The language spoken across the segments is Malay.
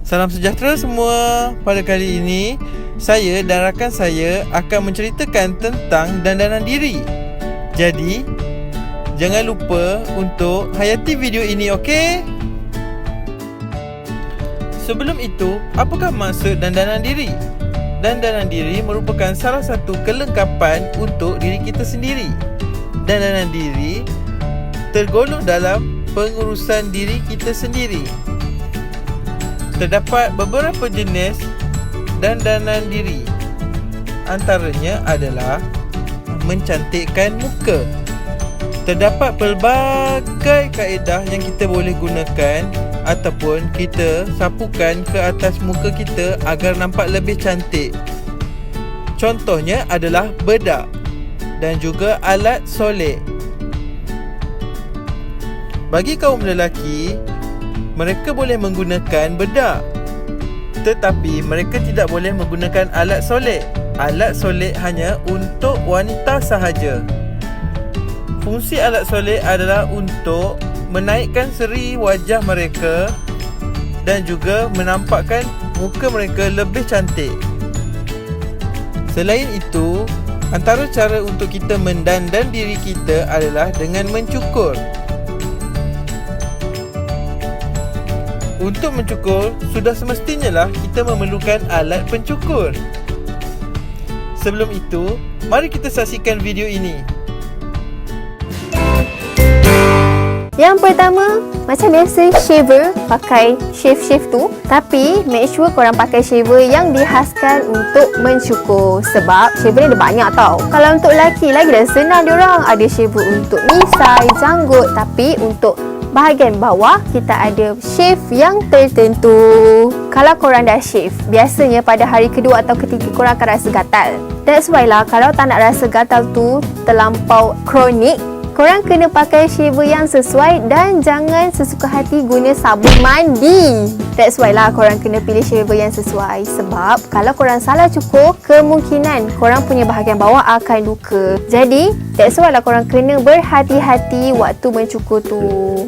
Salam sejahtera semua. Pada kali ini, saya dan rakan saya akan menceritakan tentang dandanan diri. Jadi, jangan lupa untuk hayati video ini, okey? Sebelum itu, apakah maksud dandanan diri? Dandanan diri merupakan salah satu kelengkapan untuk diri kita sendiri. Dandanan diri tergolong dalam pengurusan diri kita sendiri. Terdapat beberapa jenis dandanan diri. Antaranya adalah mencantikkan muka. Terdapat pelbagai kaedah yang kita boleh gunakan ataupun kita sapukan ke atas muka kita agar nampak lebih cantik. Contohnya adalah bedak dan juga alat solek. Bagi kaum lelaki, mereka boleh menggunakan bedak, tetapi mereka tidak boleh menggunakan alat solek. Alat solek hanya untuk wanita sahaja. Fungsi alat solek adalah untuk menaikkan seri wajah mereka dan juga menampakkan muka mereka lebih cantik. Selain itu, antara cara untuk kita mendandan diri kita adalah dengan mencukur. Untuk mencukur, sudah semestinya lah kita memerlukan alat pencukur. Sebelum itu, mari kita saksikan video ini. Yang pertama, macam biasa shaver, pakai shave tu. Tapi make sure korang pakai shaver yang dihaskan untuk mencukur. Sebab shaver ni ada banyak tau. Kalau untuk lelaki lagi dah senang diorang. Ada shaver untuk misai, janggut. Tapi untuk bahagian bawah, kita ada shave yang tertentu. Kalau korang dah shave, biasanya pada hari kedua atau ketiga korang akan rasa gatal. That's why lah, kalau tak nak rasa gatal tu terlampau kronik, korang kena pakai shaver yang sesuai dan jangan sesuka hati guna sabun mandi. That's why lah korang kena pilih shaver yang sesuai. Sebab kalau korang salah cukur, kemungkinan korang punya bahagian bawah akan luka. Jadi, that's why lah korang kena berhati-hati waktu mencukur tu.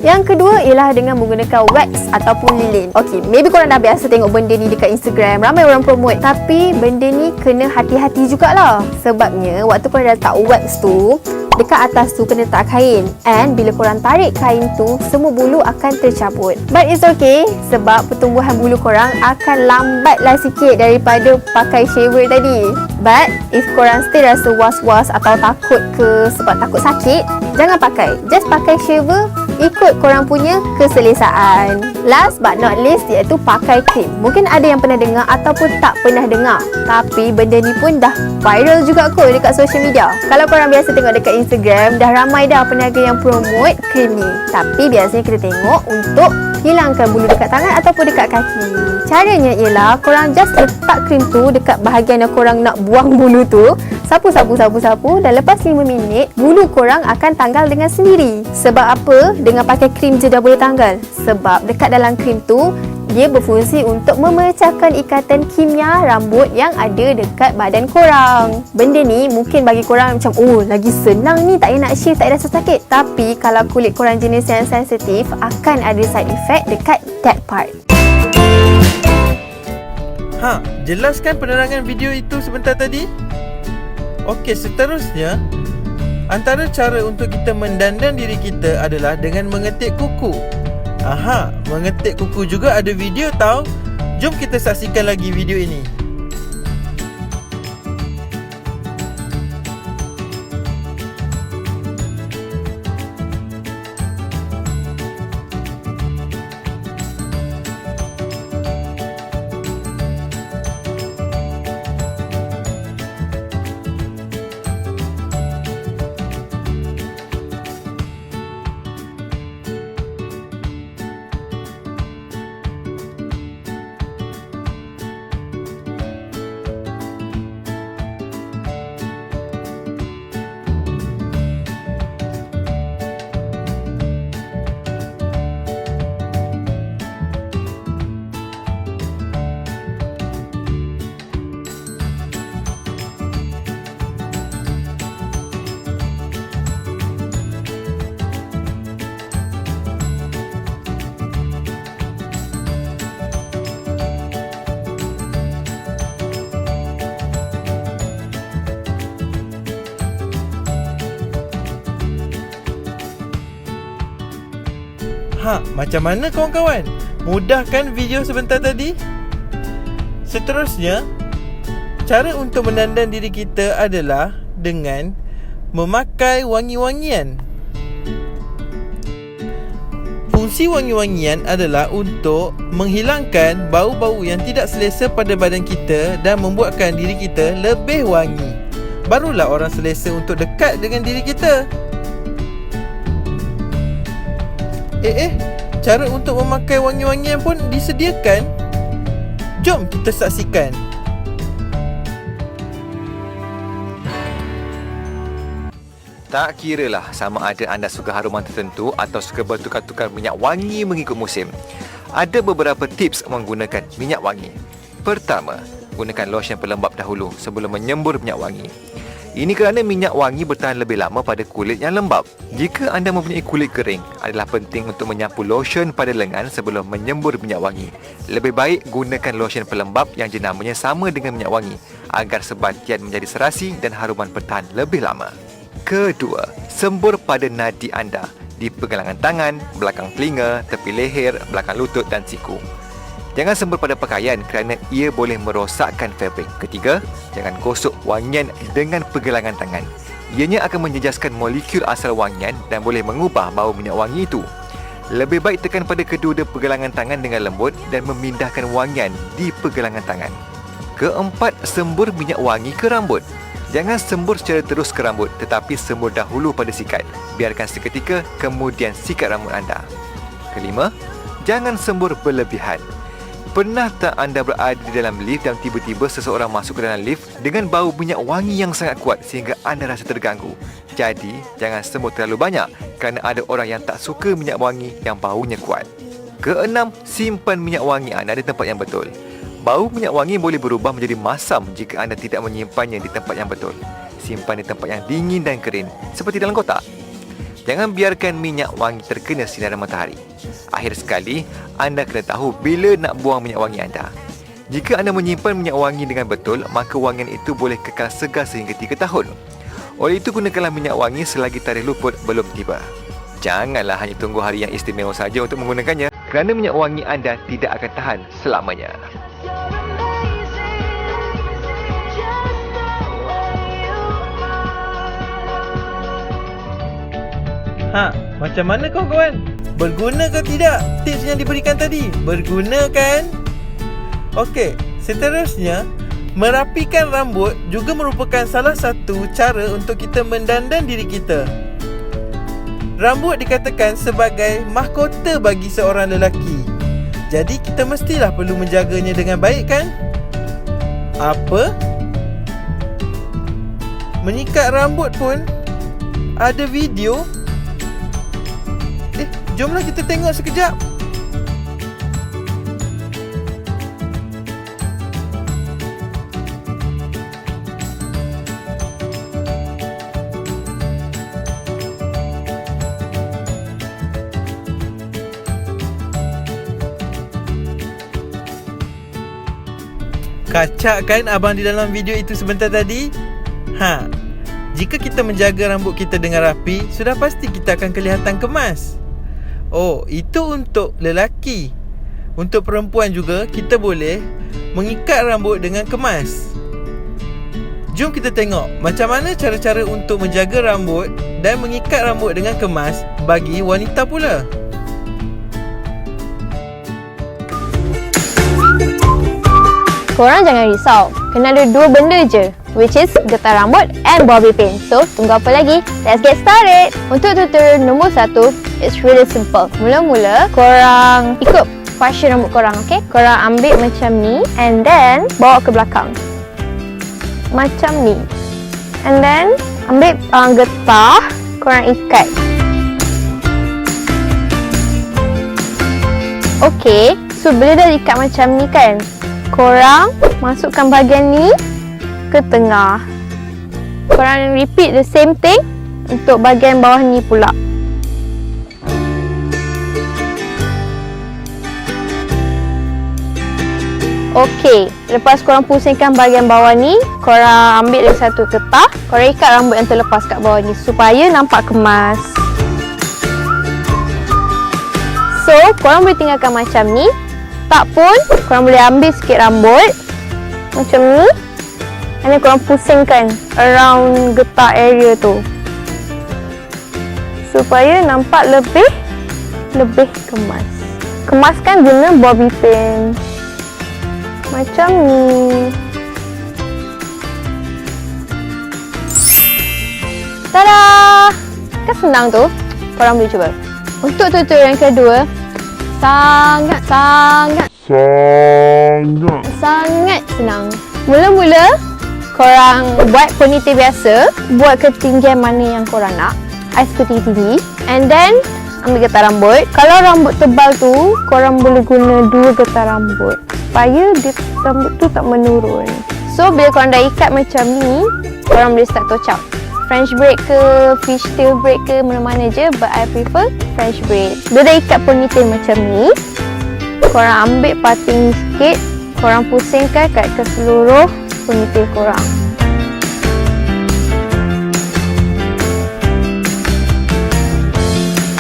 Yang kedua ialah dengan menggunakan wax ataupun lilin. Okay, maybe korang dah biasa tengok benda ni dekat Instagram. Ramai orang promote. Tapi benda ni kena hati-hati jugalah. Sebabnya, waktu korang dah letak wax tu, dekat atas tu kena letak kain. And bila korang tarik kain tu, semua bulu akan tercabut. But it's okay, sebab pertumbuhan bulu korang akan lambatlah sikit daripada pakai shaver tadi. But if korang still rasa was-was atau takut ke sebab takut sakit, jangan pakai. Just pakai shaver, ikut korang punya keselesaan. Last but not least, iaitu pakai krim. Mungkin ada yang pernah dengar ataupun tak pernah dengar, tapi benda ni pun dah viral juga kot dekat social media. Kalau korang biasa tengok dekat Instagram, dah ramai dah peniaga yang promote krim ni. Tapi biasanya kita tengok untuk hilangkan bulu dekat tangan ataupun dekat kaki. Caranya ialah korang just letak krim tu dekat bahagian yang korang nak buang bulu tu. Sapu dan lepas 5 minit, bulu korang akan tanggal dengan sendiri. Sebab apa? Dengan pakai krim je dah boleh tanggal. Sebab dekat dalam krim tu, dia berfungsi untuk memecahkan ikatan kimia rambut yang ada dekat badan korang. Benda ni mungkin bagi korang macam, oh lagi senang ni, tak payah nak shave, tak ada rasa sakit. Tapi kalau kulit korang jenis yang sensitif, akan ada side effect dekat that part. Jelaskan penerangan video itu sebentar tadi? Okey, seterusnya, antara cara untuk kita mendandan diri kita adalah dengan mengetik kuku. Mengetik kuku juga ada video tau. Jom kita saksikan lagi video ini. Macam mana kawan-kawan? Mudah kan video sebentar tadi? Seterusnya, cara untuk mendandan diri kita adalah dengan memakai wangi-wangian. Fungsi wangi-wangian adalah untuk menghilangkan bau-bau yang tidak selesa pada badan kita dan membuatkan diri kita lebih wangi. Barulah orang selesa untuk dekat dengan diri kita. Cara untuk memakai wangi-wangian pun disediakan. Jom kita saksikan. Tak kiralah sama ada anda suka haruman tertentu atau suka bertukar-tukar minyak wangi mengikut musim. Ada beberapa tips menggunakan minyak wangi. Pertama, gunakan lotion pelembap dahulu sebelum menyembur minyak wangi. Ini kerana minyak wangi bertahan lebih lama pada kulit yang lembap. Jika anda mempunyai kulit kering, adalah penting untuk menyapu lotion pada lengan sebelum menyembur minyak wangi. Lebih baik gunakan lotion pelembap yang jenamanya sama dengan minyak wangi agar sebahagian menjadi serasi dan haruman bertahan lebih lama. Kedua, sembur pada nadi anda di pergelangan tangan, belakang telinga, tepi leher, belakang lutut dan siku. Jangan sembur pada pakaian kerana ia boleh merosakkan fabrik. Ketiga, jangan gosok wangian dengan pergelangan tangan. Ianya akan menjejaskan molekul asal wangian dan boleh mengubah bau minyak wangi itu. Lebih baik tekan pada kedua pergelangan tangan dengan lembut dan memindahkan wangian di pergelangan tangan. Keempat, sembur minyak wangi ke rambut. Jangan sembur secara terus ke rambut, tetapi sembur dahulu pada sikat. Biarkan seketika, kemudian sikat rambut anda. Kelima, jangan sembur berlebihan. Pernah tak anda berada di dalam lift dan tiba-tiba seseorang masuk ke dalam lift dengan bau minyak wangi yang sangat kuat sehingga anda rasa terganggu? Jadi, jangan sembur terlalu banyak kerana ada orang yang tak suka minyak wangi yang baunya kuat. Keenam, simpan minyak wangi anda di tempat yang betul. Bau minyak wangi boleh berubah menjadi masam jika anda tidak menyimpannya di tempat yang betul. Simpan di tempat yang dingin dan kering, seperti dalam kotak. Jangan biarkan minyak wangi terkena sinaran matahari. Akhir sekali, anda kena tahu bila nak buang minyak wangi anda. Jika anda menyimpan minyak wangi dengan betul, maka wangian itu boleh kekal segar sehingga 3 tahun. Oleh itu, gunakanlah minyak wangi selagi tarikh luput belum tiba. Janganlah hanya tunggu hari yang istimewa saja untuk menggunakannya, kerana minyak wangi anda tidak akan tahan selamanya. Macam mana kawan-kawan? Berguna ke tidak tips yang diberikan tadi? Berguna kan? Okey, seterusnya, merapikan rambut juga merupakan salah satu cara untuk kita mendandan diri kita. Rambut dikatakan sebagai mahkota bagi seorang lelaki. Jadi kita mestilah perlu menjaganya dengan baik kan? Apa? Menyikat rambut pun ada video? Jomlah kita tengok sekejap. Kacak kan abang di dalam video itu sebentar tadi? Jika kita menjaga rambut kita dengan rapi, sudah pasti kita akan kelihatan kemas. Oh, itu untuk lelaki. Untuk perempuan juga, kita boleh mengikat rambut dengan kemas. Jom kita tengok macam mana cara-cara untuk menjaga rambut dan mengikat rambut dengan kemas bagi wanita pula. Korang jangan risau, kena ada 2 benda je, which is getah rambut and bobby pin. So, tunggu apa lagi? Let's get started! Untuk tutorial nombor 1, it's really simple. Mula-mula, korang ikut fashion rambut korang, okay? Korang ambil macam ni and then bawa ke belakang. Macam ni. And then, ambil getah, korang ikat. Okay, so bila dah ikat macam ni kan, korang masukkan bahagian ni ke tengah. Korang repeat the same thing untuk bahagian bawah ni pula. Okey, lepas korang pusingkan bahagian bawah ni, korang ambil lagi satu getah, korang ikat rambut yang terlepas kat bawah ni supaya nampak kemas. So, korang boleh tinggalkan macam ni. Tak pun, korang boleh ambil sikit rambut macam ni. And then korang pusingkan around getah area tu, supaya nampak lebih kemas. Kemaskan guna bobby pin. Macam ni. Tada! Kan senang tu? Korang boleh cuba. Untuk tutorial yang kedua, sangat senang. Mula-mula, korang buat ponytail biasa. Buat ketinggian mana yang korang nak. Ais tinggi-tinggi. And then, ambil getah rambut. Kalau rambut tebal tu, korang boleh guna 2 getah rambut. Supaya rambut tu tak menurun. So, bila korang dah ikat macam ni, korang boleh start touch up. French braid ke, fishtail braid ke, mana-mana je, but I prefer French braid. Bila dah ikat ponytail macam ni, korang ambil parting sikit, korang pusingkan kat keseluruh ponytail korang.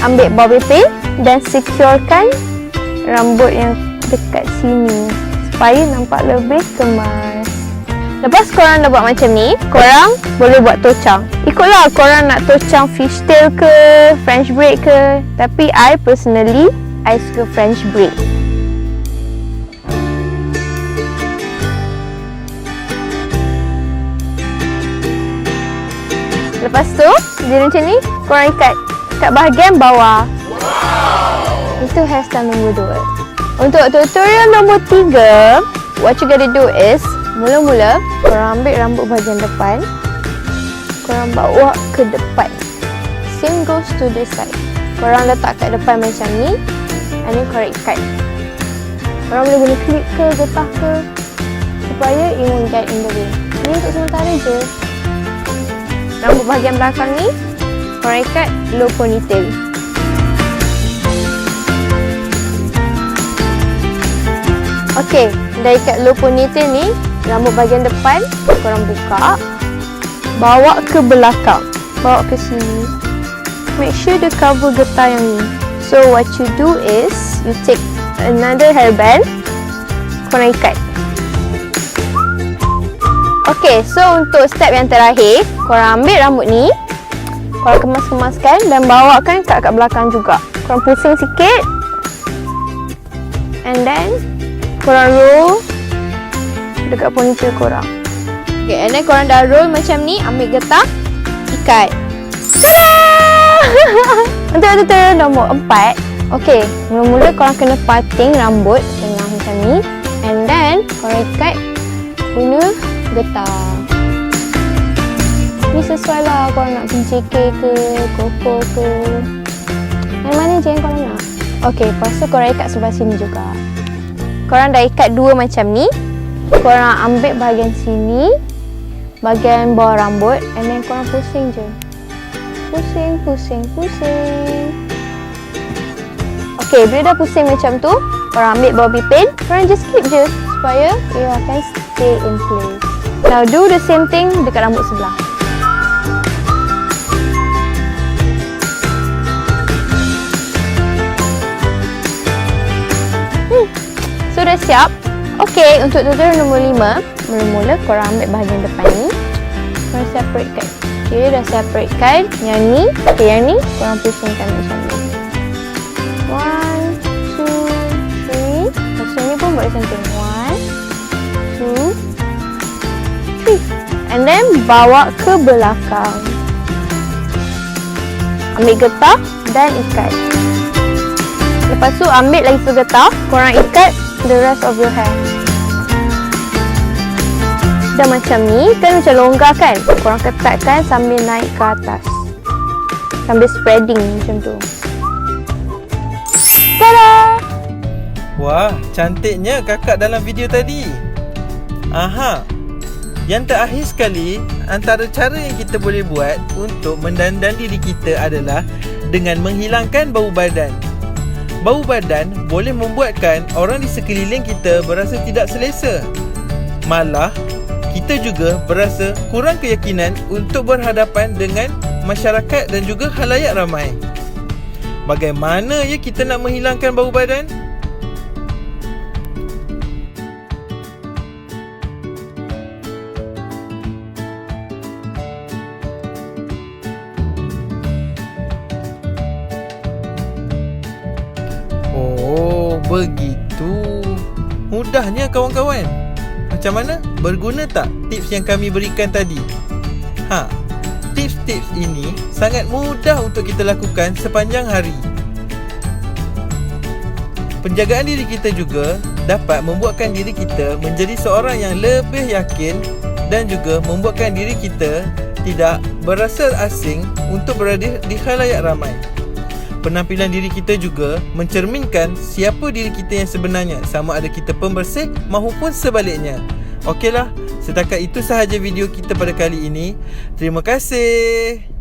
Ambil bobby pin dan securekan rambut yang dekat sini supaya nampak lebih kemas. Lepas korang dah buat macam ni, korang boleh buat tocang. Ikutlah korang nak tocang fishtail ke, French braid ke. Tapi I personally, I suka French braid. Lepas tu, jadi macam ni, korang ikat kat bahagian bawah. Itu hairstyle nombor 2. Untuk tutorial nombor 3, what you gotta do is, mula-mula, korang ambil rambut bahagian depan, korang bawa ke depan. Same goes to this side. Korang letak kat depan macam ni, and then korang ikat. Korang boleh guna clip ke, getah ke, supaya it won't get in the way. Ni untuk sementara je. Rambut bahagian belakang ni, korang ikat low ponytail. Okey, dah ikat low ponytail ni, rambut bahagian depan, korang buka, bawa ke belakang, bawa ke sini. Make sure dia cover getah yang ni. So what you do is, you take another hairband, korang ikat. Okay, so untuk step yang terakhir, korang ambil rambut ni, korang kemas-kemaskan dan bawakan kat belakang juga. Korang pusing sikit, and then korang roll dekat ponytail korang. Okay, and then korang dah roll macam ni, ambil getah, ikat. Untuk tutorial nombor 4, okay, mula-mula korang kena parting rambut tengah macam ni, and then korang ikat guna getah. Ni sesuai lah korang nak PJK ke, koko ke, yang mana je yang korang nak. Okay, lepas tu korang ikat sebelah sini juga. Korang dah ikat 2 macam ni, korang ambil bahagian sini, bahagian bawah rambut, and then korang pusing je. Pusing. Okay, bila dah pusing macam tu, korang ambil bobby pin, korang just keep je supaya you akan stay in place. Now do the same thing dekat rambut sebelah. So dah siap. Okay, untuk tutorial nombor 5, mula-mula korang ambil bahagian depan ni, korang separatekan. Okay, dah separatekan yang ni. Okay, yang ni korang pusingkan macam ni. 1, 2, 3. Macam ni pun buat something. 1, 2, 3. And then bawa ke belakang. Ambil getah dan ikat. Lepas tu ambil lagi segetah, korang ikat the rest of your hair. Dah macam ni, kan macam longgar kan? Korang ketatkan sambil naik ke atas, sambil spreading macam tu. Tada! Wah, cantiknya kakak dalam video tadi. Aha. Yang terakhir sekali, antara cara yang kita boleh buat untuk mendandan diri kita adalah dengan menghilangkan bau badan. Bau badan boleh membuatkan orang di sekeliling kita berasa tidak selesa. Malah, kita juga berasa kurang keyakinan untuk berhadapan dengan masyarakat dan juga khalayak ramai. Bagaimana ya kita nak menghilangkan bau badan? Oh, begitu. Mudahnya kawan-kawan. Macam mana? Berguna tak tips yang kami berikan tadi? Tips-tips ini sangat mudah untuk kita lakukan sepanjang hari. Penjagaan diri kita juga dapat membuatkan diri kita menjadi seorang yang lebih yakin dan juga membuatkan diri kita tidak berasa asing untuk berada di khalayak ramai. Penampilan diri kita juga mencerminkan siapa diri kita yang sebenarnya, sama ada kita pembersih maupun sebaliknya. Okeylah, setakat itu sahaja video kita pada kali ini. Terima kasih.